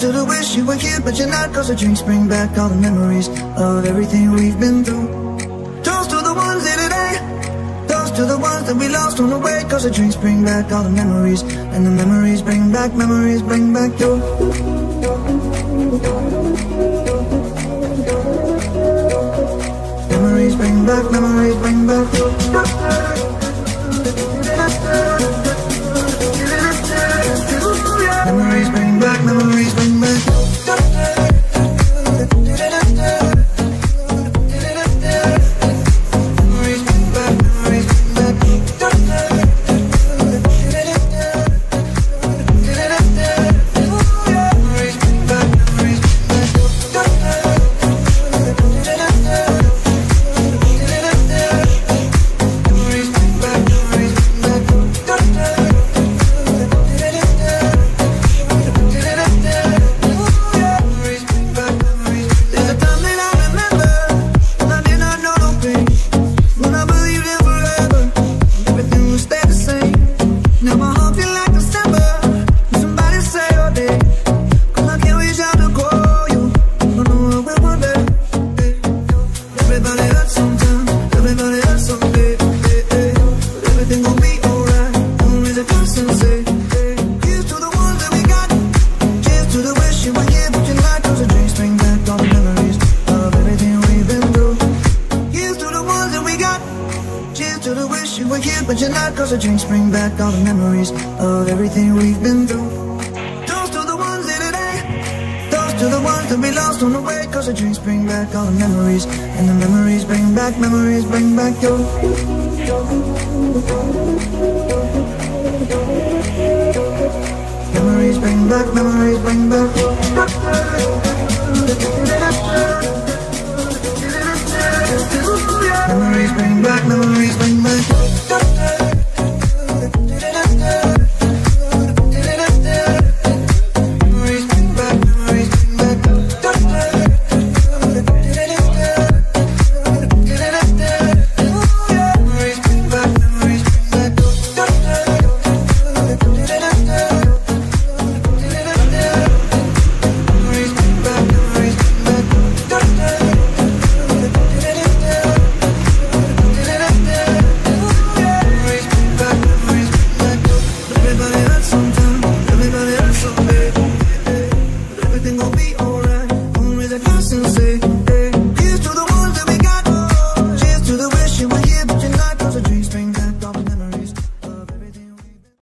to the wish you were here, but you're not. Cause the drinks bring back all the memories of everything we've been through. Toast to the ones here today, toast to the ones that we lost on the way. Cause the drinks bring back all the memories, and the memories bring back you. Memories bring back you. Memories bring back you. Memories bring back memories bring back but you're not. Cause the drinks bring back all the memories of everything we've been through. Toast to the ones here today, toast to the ones that we lost on the way. Cause the drinks bring back all the memories, and the memories bring back you. Memories bring back memories bring back